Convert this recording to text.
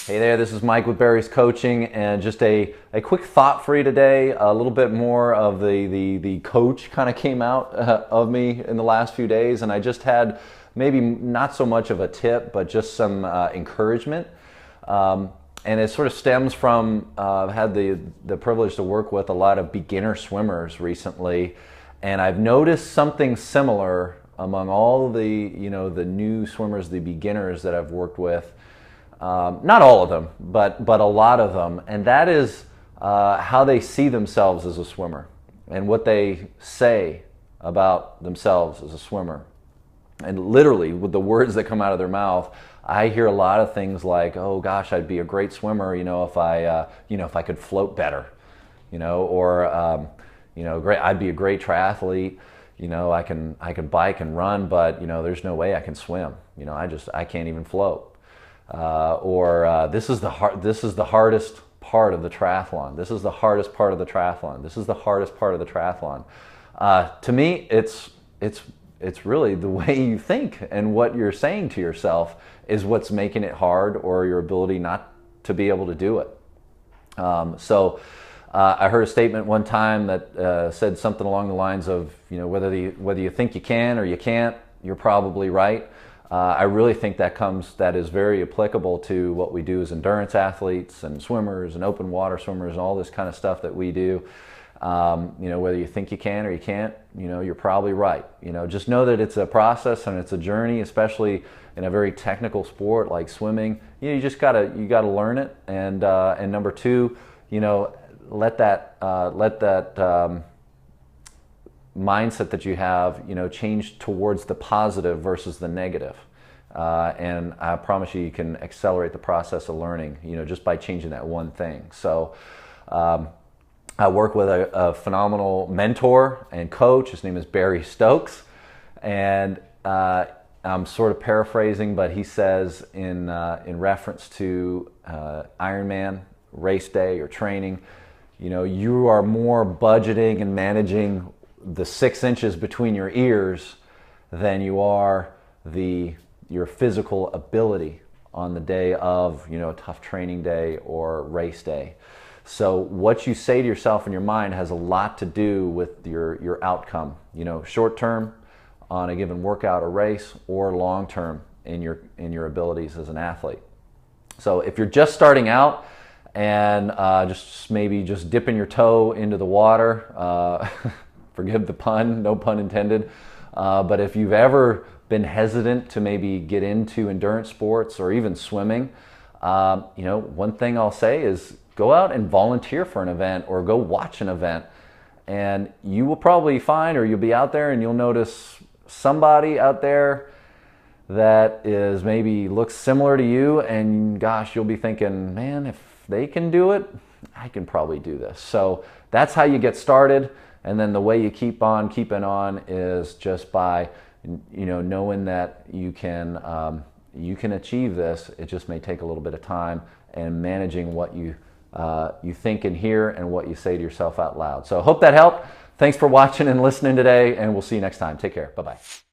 Hey there, this is Mike with Barry's Coaching, and just a quick thought for you today. A little bit more of the coach kind of came out of me in the last few days, and I just had maybe not so much of a tip, but just some encouragement. And it sort of stems from, I've had the privilege to work with a lot of beginner swimmers recently, and I've noticed something similar among all the new swimmers, the beginners that I've worked with. Not all of them, but a lot of them, and that is how they see themselves as a swimmer and what they say about themselves as a swimmer. And literally, with the words that come out of their mouth, I hear a lot of things like, "Oh gosh, I'd be a great swimmer, if I could float better, or great, I'd be a great triathlete, I can bike and run, but there's no way I can swim, I can't even float." This is the hardest part of the triathlon. This is the hardest part of the triathlon. This is the hardest part of the triathlon. To me, it's really the way you think and what you're saying to yourself is what's making it hard, or your ability not to be able to do it. I heard a statement one time that said something along the lines of, whether you think you can or you can't, you're probably right. I really think that is very applicable to what we do as endurance athletes and swimmers and open water swimmers and all this kind of stuff that we do. Whether you think you can or you can't, you're probably right. Just know that it's a process and it's a journey, especially in a very technical sport like swimming. You gotta learn it. And number two, let that mindset that you have, change towards the positive versus the negative. And I promise you can accelerate the process of learning, just by changing that one thing. So I work with a phenomenal mentor and coach. His name is Barry Stokes. And I'm sort of paraphrasing, but he says in reference to Ironman race day or training, you are more budgeting and managing the 6 inches between your ears than you are your physical ability on the day of a tough training day or race day. So what you say to yourself in your mind has a lot to do with your outcome, short term on a given workout or race, or long term in your abilities as an athlete. So if you're just starting out and maybe just dipping your toe into the water, forgive the pun, no pun intended. But if you've ever been hesitant to maybe get into endurance sports or even swimming, one thing I'll say is go out and volunteer for an event or go watch an event. And you will probably find, or you'll be out there and you'll notice somebody out there that is maybe looks similar to you, and gosh, you'll be thinking, man, if they can do it, I can probably do this. So that's how you get started. And then the way you keep on keeping on is just by, knowing that you can achieve this. It just may take a little bit of time, and managing what you think and hear and what you say to yourself out loud. So I hope that helped. Thanks for watching and listening today, and we'll see you next time. Take care. Bye-bye.